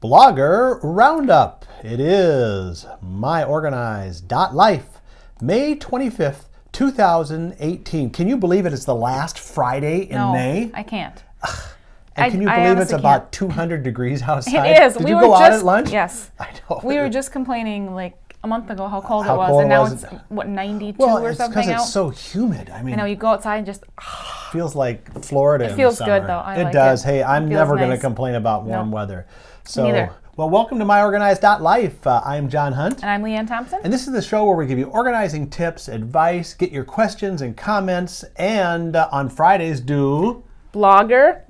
Blogger Roundup. It is myOrganized.life, May 25th, 2018. Can you believe it? It's the last Friday in May? I can't. And can you believe it's about 200 degrees outside? It is. Did you go out at lunch? Yes. I know. We were just complaining like a month ago how cold it was, and now it's what, 92 or something out? Well, it's because it's so humid. I know, you go outside and just feels like Florida in the summer. It feels good though. I like it. It does. Hey, I'm never nice. going to complain about warm weather. So, neither. Well, welcome to myOrganized.life. I'm John Hunt. And I'm Leanne Thompson. And this is the show where we give you organizing tips, advice, get your questions and comments, and on Fridays do Blogger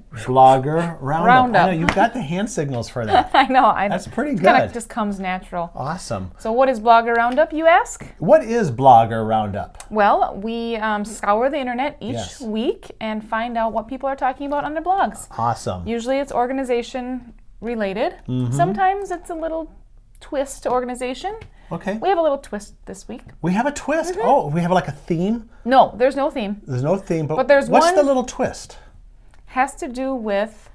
Roundup. I know, you've got the hand signals for that. I know. That's pretty good. It kind of just comes natural. Awesome. So what is Blogger Roundup, you ask? What is Blogger Roundup? Well, we scour the internet each week and find out what people are talking about on their blogs. Awesome. Usually it's organization related. Sometimes it's a little twist to organization. Okay. We have a little twist this week. We have a twist? Oh, we have like a theme? No, there's no theme. There's no theme, but there's what's one the little twist? Has to do with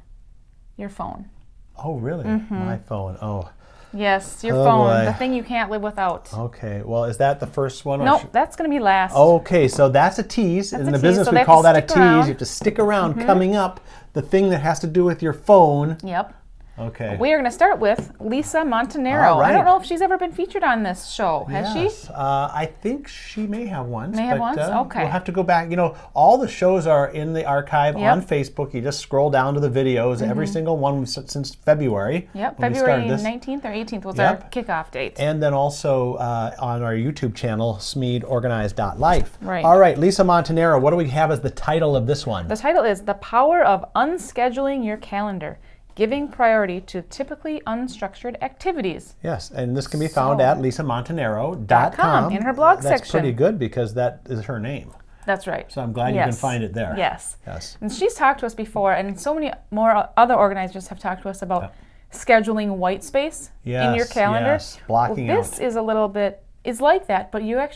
your phone. Oh, really? My phone. Oh. Yes, your Oh, phone, boy. the thing you can't live without. Okay. Well, is that the first one? Nope, that's going to be last. Okay, so that's a tease. That's In a the tease, business, so we they have call to that a stick tease. around. You have to stick around. Coming up, the thing that has to do with your phone. Yep. Okay. We are going to start with Lisa Montanaro. All right. I don't know if she's ever been featured on this show. Has she? I think she may have once. Okay. We'll have to go back. You know, all the shows are in the archive on Facebook. You just scroll down to the videos. Every single one since February. Yep, when we February started this. 19th or 18th was our kickoff date. And then also on our YouTube channel, myOrganized.life. Right. All right, Lisa Montanaro, what do we have as the title of this one? The title is The Power of Unscheduling Your Calendar, Giving Priority to Typically Unstructured Activities. Yes, and this can be found at lisamontanaro.com. In her blog section. That's pretty good because that is her name. That's right. So I'm glad you can find it there. Yes. Yes. And she's talked to us before, and so many more other organizers have talked to us about scheduling white space in your calendar. Yes, blocking out. This is a little bit, it's like that, but you're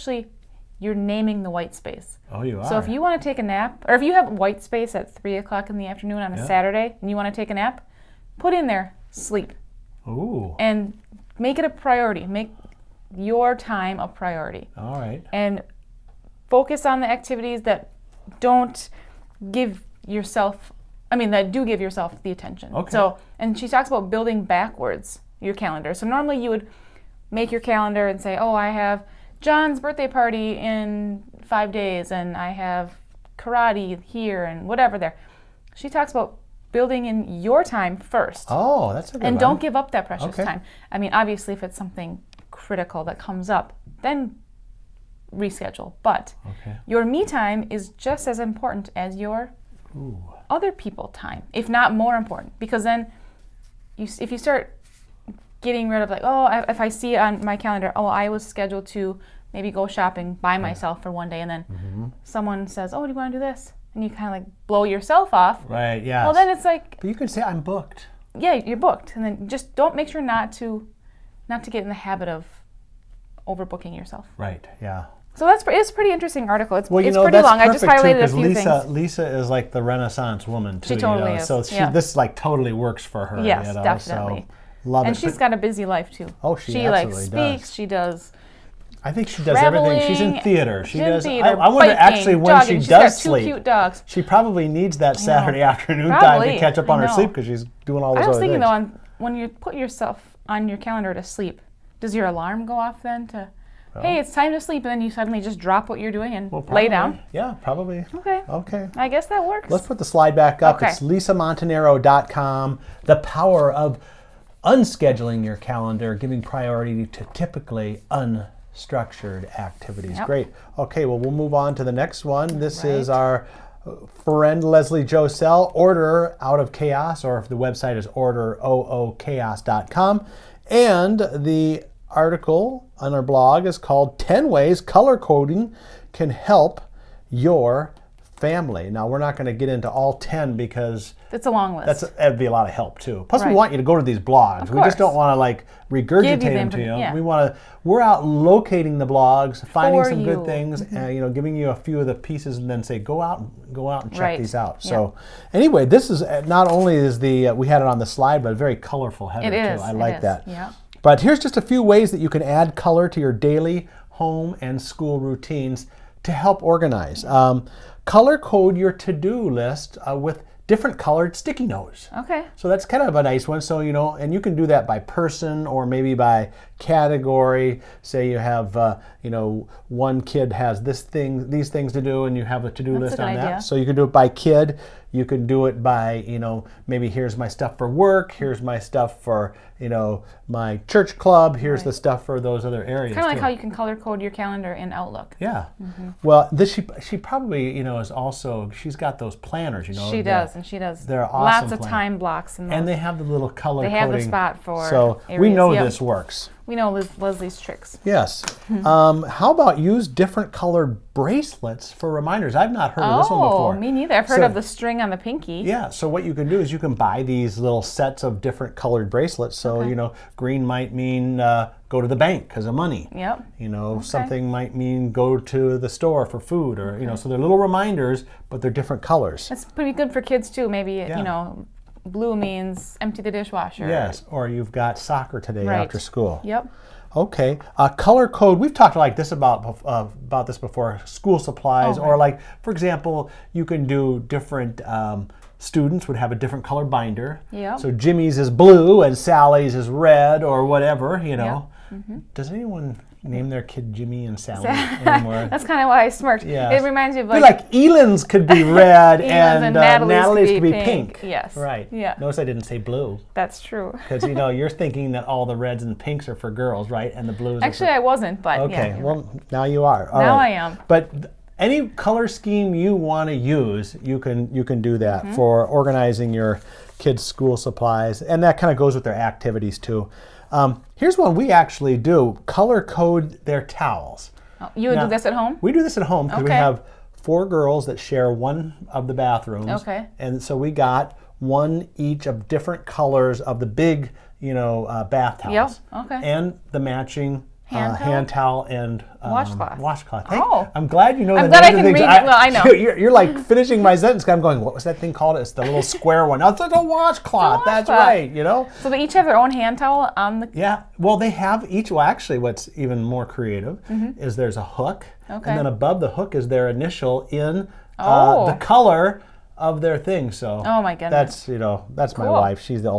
naming the white space. Oh, you are. So if you want to take a nap, or if you have white space at 3 o'clock in the afternoon on a Saturday, and you want to take a nap, put in there, sleep. Ooh. And make it a priority. Make your time a priority. All right. And focus on the activities that don't give yourself, that do give yourself the attention. Okay. So, and she talks about building backwards your calendar. So normally you would make your calendar and say, oh, I have John's birthday party in 5 days, and I have karate here and whatever there. She talks about building in your time first. Oh, that's a good one. And don't give up that precious time. Obviously, if it's something critical that comes up, then reschedule. But your me time is just as important as your other people time, if not more important. Because then, if you start getting rid of if I see on my calendar, I was scheduled to maybe go shopping by myself for one day, and then someone says, do you want to do this? And you kind of blow yourself off. Right, yeah. Well, then it's like... But you can say, I'm booked. Yeah, you're booked. And then just make sure not to get in the habit of overbooking yourself. Right, yeah. So it's a pretty interesting article. It's pretty that's long. I just highlighted a few things. Lisa is like the Renaissance woman, too. She totally is. So this totally works for her. Yes, definitely. So love it. And she's got a busy life, too. Oh, she absolutely speaks, does. She does... I think she does everything. She's in theater. She's in theater, I wonder actually when jogging. she does got sleep. 2 cute dogs. She probably needs that Saturday afternoon time to catch up on her sleep because she's doing all those other things. I was thinking though, when you put yourself on your calendar to sleep, does your alarm go off then hey, it's time to sleep, and then you suddenly just drop what you're doing and lay down? Yeah, probably. Okay. I guess that works. Let's put the slide back up. It's lisamontanaro.com. The power of unscheduling your calendar, giving priority to typically unstructured activities. Great. Okay, well, we'll move on to the next one. This is our friend Leslie Josell, Order Out of Chaos, or if the website is orderoochaos.com. And the article on our blog is called 10 Ways Color Coding Can Help Your family. Now, we're not going to get into all 10 because it's a long list. That'd be a lot of help too. Plus, Right. we want you to go to these blogs. We just don't want to like regurgitate them to you. Yeah. We're out locating the blogs, finding For some you. good things, and giving you a few of the pieces, and then say go out and check Right. these out. So anyway, this is not only is we had it on the slide, but a very colorful header too. I like that. Yeah. But here's just a few ways that you can add color to your daily home and school routines to help organize. Color code your to-do list with different colored sticky notes. Okay. So that's kind of a nice one. So, and you can do that by person or maybe by category. Say you have, one kid has these things to do, and you have a to-do list on that. So you can do it by kid. You can do it by, maybe here's my stuff for work. Here's my stuff for, my church club. Here's the stuff for those other areas. Kind of like how you can color code your calendar in Outlook. Yeah. Well, she probably, is also, she's got those planners, She does, and she does. They're awesome. Lots of time blocks. And they have the little color coding. They have the spot for So areas. We know this works. We know Leslie's tricks. Yes. How about use different colored bracelets for reminders? I've not heard of this one before. Oh, me neither. I've heard of the string on the pinky. Yeah. So what you can do is you can buy these little sets of different colored bracelets. So, green might mean go to the bank because of money. Yep. Something might mean go to the store for food or, so they're little reminders, but they're different colors. That's pretty good for kids too. Maybe, blue means empty the dishwasher. Yes, or you've got soccer today after school. Yep. Okay. Color code. We've talked like this about this before. School supplies, or like, for example, you can do different. Students would have a different color binder. Yeah. So Jimmy's is blue and Sally's is red, or whatever. Does anyone name their kid Jimmy and Sally anymore? That's kind of why I smirked. Yeah. It reminds me of like Elan's could be red and Natalie's could be pink. Yes. Right. Yeah. Notice I didn't say blue. That's true. Because you're thinking that all the reds and pinks are for girls, right? And the blues. Actually, I wasn't, but okay. Well, now you are. All now right. I am. But any color scheme you want to use, you can do that for organizing your kids' school supplies, and that kind of goes with their activities too. Here's one we actually do: color code their towels. Oh, you would do this at home? We do this at home because we have 4 girls that share one of the bathrooms. Okay. And so we got one each of different colors of the big, bath towels. Yep. Okay. And the matching hand towel and washcloth. Hey, I'm glad you know I'm the glad I names can of things. read. Well, I know. You're like finishing my sentence. I'm going, what was that thing called? It's the little square one. It's like a washcloth. That's right. So they each have their own hand towel on the. Yeah. Well, they have each. Well, actually, what's even more creative is there's a hook, and then above the hook is their initial in the color of their thing. So oh my goodness, that's cool. My wife. She's the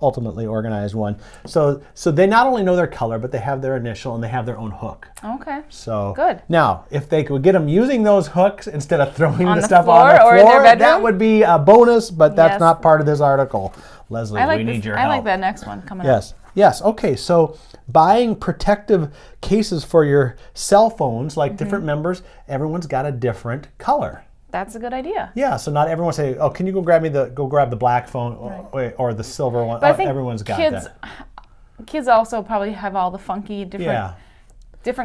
ultimately organized one. So they not only know their color, but they have their initial and they have their own hook. Okay. So good. Now, if they could get them using those hooks instead of throwing on the stuff floor on the floor, or in their bedroom? That would be a bonus. But that's not part of this article. Leslie, we need your help. I like that next one coming up. Yes. Okay. So buying protective cases for your cell phones, like different members, everyone's got a different color. That's a good idea. Yeah, so not everyone say, "Oh, can you go grab the black phone or the silver one?" But I think everyone's got that. Kids also probably have all the funky different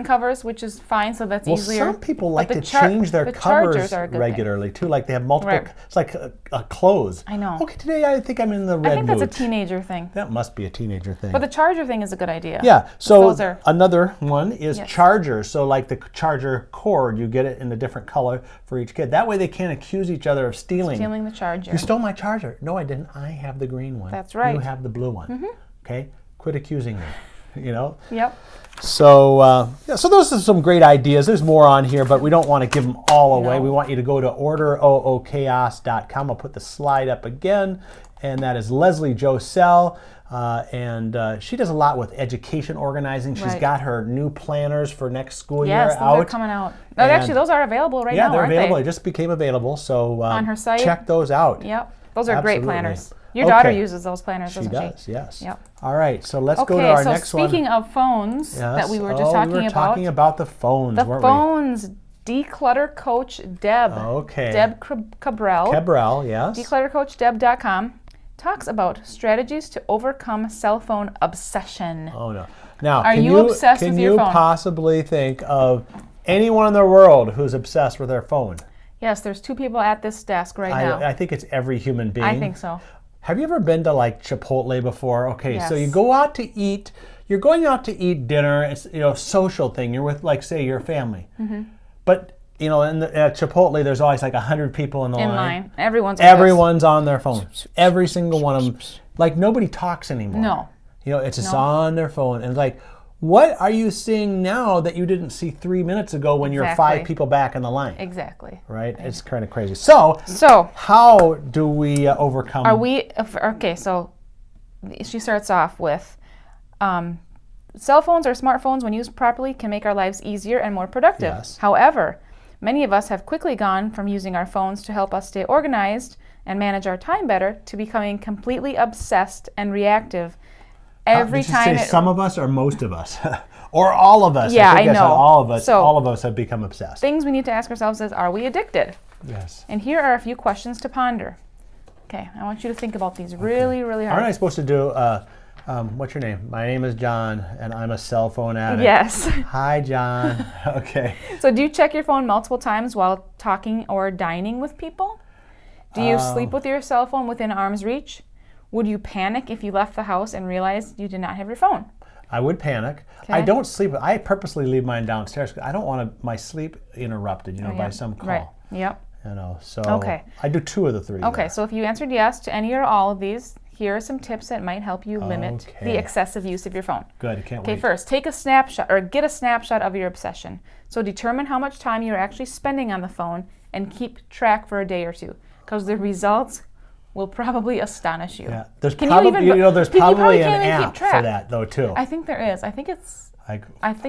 covers, which is fine. So that's easier. Some people like to change their covers regularly too. Like they have multiple. Right. It's like a clothes. I know. Okay, today I think I'm in the red mood. I think that's a teenager thing. That must be a teenager thing. But the charger thing is a good idea. Yeah. So another one is chargers. So like the charger cord, you get it in a different color for each kid. That way they can't accuse each other of stealing. Stealing the charger. You stole my charger. No, I didn't. I have the green one. That's right. You have the blue one. Okay? Quit accusing me. Yep. So, so those are some great ideas. There's more on here, but we don't want to give them all away. We want you to go to orderoochaos.com. I'll put the slide up again, and that is Leslie Josell, and she does a lot with education organizing. She's got her new planners for next school year out. Yes, those are coming out. Oh, actually, those are available right now, Yeah, they're aren't available. they? They just became available, so on her site. Check those out. Yep, those are great planners. Your daughter uses those planners, doesn't she? She does, yes. Yep. All right, so let's go to our next one. Speaking of phones that we were just talking about. We were talking about the phones, weren't we? The phones. Declutter Coach Deb. Okay. Deb Cabral. Cabral, yes. DeclutterCoachDeb.com talks about strategies to overcome cell phone obsession. Oh, no. Now, are you obsessed with your phone? Can you possibly think of anyone in the world who's obsessed with their phone? Yes, there's 2 people at this desk right now. I think it's every human being. I think so. Have you ever been to like Chipotle before? Okay, Yes. so you go out to eat. You're going out to eat dinner. It's a social thing. You're with like say your family. Mm-hmm. But at Chipotle, there's always like 100 people in the line. Everyone's on their phone. Every single one of them. Like nobody talks anymore. No. It's just on their phone, and it's like, what are you seeing now that you didn't see 3 minutes ago when you're 5 people back in the line? Exactly. Right? It's kind of crazy. So how do we overcome? Okay, so she starts off with, cell phones or smartphones, when used properly, can make our lives easier and more productive. Yes. However, many of us have quickly gone from using our phones to help us stay organized and manage our time better to becoming completely obsessed and reactive every time. Did you say some of us or most of us? Or all of us? Yeah, I think I know. All of us. So, all of us have become obsessed. Things we need to ask ourselves is, are we addicted? Yes. And here are a few questions to ponder. Okay, I want you to think about these really, really hard. Aren't I supposed to do, what's your name? My name is John, and I'm a cell phone addict. Yes. Hi, John. Okay. So do you check your phone multiple times while talking or dining with people? Do you sleep with your cell phone within arm's reach? Would you panic if you left the house and realized you did not have your phone? I would panic. Okay. I don't sleep. I purposely leave mine downstairs because I don't want my sleep interrupted, by some call. Right. Yep. So Okay. I do 2 of the 3. Okay, so if you answered yes to any or all of these, here are some tips that might help you limit the excessive use of your phone. Good, I can't wait. Okay, first, take a snapshot or get a snapshot of your obsession. So determine how much time you're actually spending on the phone and keep track for a day or 2, because the results will probably astonish you. Yeah, there's probably an app for that though too. I think there is. I think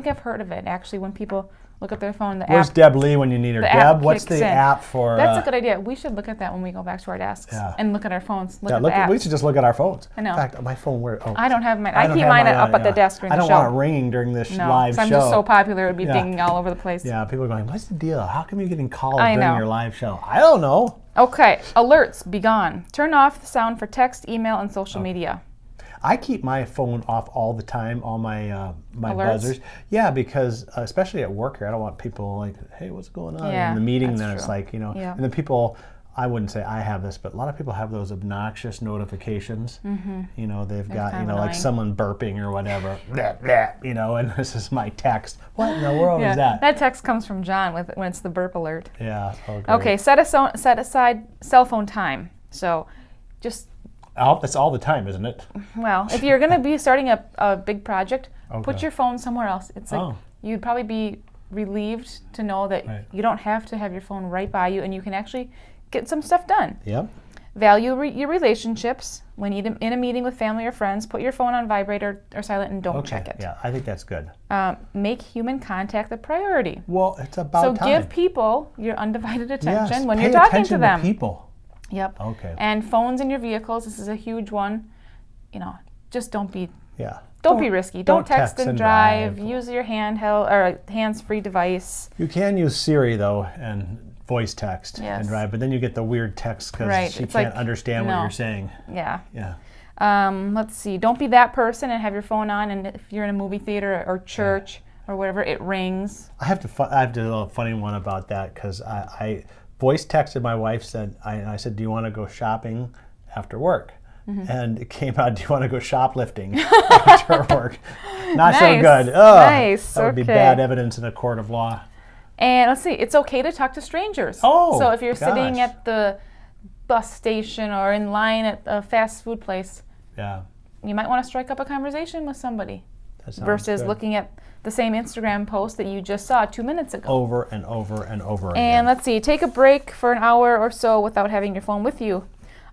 I've heard of it actually. When people look at their phone, where's Deb Lee when you need her? Deb, what's the app for? That's a good idea. We should look at that when we go back to our desks and look at our phones. Look at the apps. We should just look at our phones. I know. In fact, my phone I don't have mine. I keep mine up at the desk during the show. I don't want it ringing during this live show. I'm just so popular, it would be dinging all over the place. Yeah, people are going, what's the deal? How come you're getting calls during your live show? I don't know. Okay, alerts, be gone. Turn off the sound for text, email, and social media. I keep my phone off all the time, all my buzzers. Yeah, because especially at work here, I don't want people like, hey, what's going on? In the meeting, then it's like, and then people, I wouldn't say I have this, but a lot of people have those obnoxious notifications. Mm-hmm. They've got, like someone burping or whatever, and this is my text. What in the world is that? That text comes from John when it's the burp alert. Yeah. Okay, set aside cell phone time. So just... That's all the time, isn't it? Well, if you're going to be starting a big project, put your phone somewhere else. It's like you'd probably be relieved to know that you don't have to have your phone right by you and you can actually get some stuff done. Yep. Value your relationships. When in a meeting with family or friends, put your phone on vibrate or silent and don't check it. Yeah, I think that's good. Make human contact a priority. Well, it's about time. So give people your undivided attention when pay you're talking attention to them. To people. Yep. Okay. And phones in your vehicles, this is a huge one. Just don't be risky. Don't text and drive. Use your handheld or hands-free device. You can use Siri though and voice text and drive, but then you get the weird text because she can't understand what you're saying. Yeah. Yeah. Let's see. Don't be that person and have your phone on, and if you're in a movie theater or church or whatever, it rings. I have to do a funny one about that because I voice texted my wife. I said, "Do you want to go shopping after work?" Mm-hmm. And it came out, "Do you want to go shoplifting after work?" Not so good. Nice. That would be bad evidence in a court of law. And let's see, it's okay to talk to strangers. So if you're sitting at the bus station or in line at a fast food place, you might want to strike up a conversation with somebody versus looking at the same Instagram post that you just saw 2 minutes ago. Over and over and over again. And let's see, take a break for an hour or so without having your phone with you.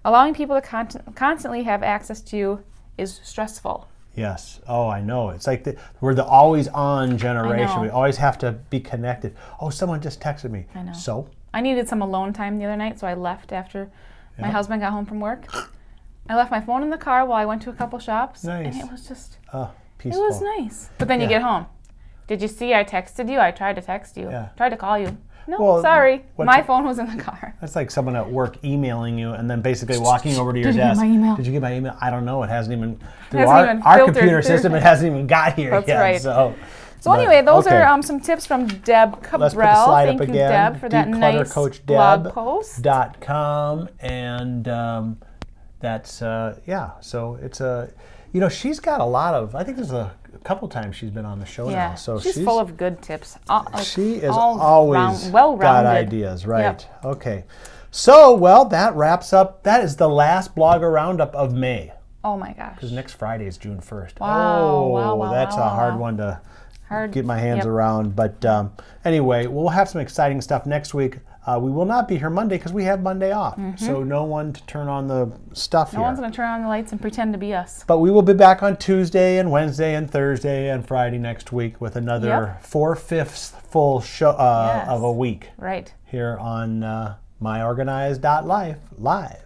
Allowing people to constantly have access to you is stressful. Yes. Oh, I know. It's like we're the always-on generation. We always have to be connected. Oh, someone just texted me. I know. So? I needed some alone time the other night, so I left after my husband got home from work. I left my phone in the car while I went to a couple shops. Nice. And it was just... peaceful. It was nice. But then you get home. Did you see I texted you? I tried to text you. Tried to call you. No, sorry. My phone was in the car. That's like someone at work emailing you and then basically walking over to your desk. Did you get my email? Did you get my email? I don't know. It hasn't even, through our computer system, it hasn't even got here yet. That's right. So So anyway, those are some tips from Deb Cabral. Let's put the slide Thank up you, again. Deb, for that nice blog post. decluttercoachdeb.com, and that's So it's a, she's got a lot of. I think there's a couple times she's been on the show now. So she's full of good tips. She is always well-rounded. got ideas, right? Yep. Okay. So, that wraps up. That is the last Blogger Roundup of May. Oh my gosh. Because next Friday is June 1st. Wow. That's a hard one to get my hands around. But anyway, we'll have some exciting stuff next week. We will not be here Monday because we have Monday off. So no one to turn on the stuff here. No one's going to turn on the lights and pretend to be us. But we will be back on Tuesday and Wednesday and Thursday and Friday next week with another 4/5 full show of a week. Right. Here on myOrganized.life live.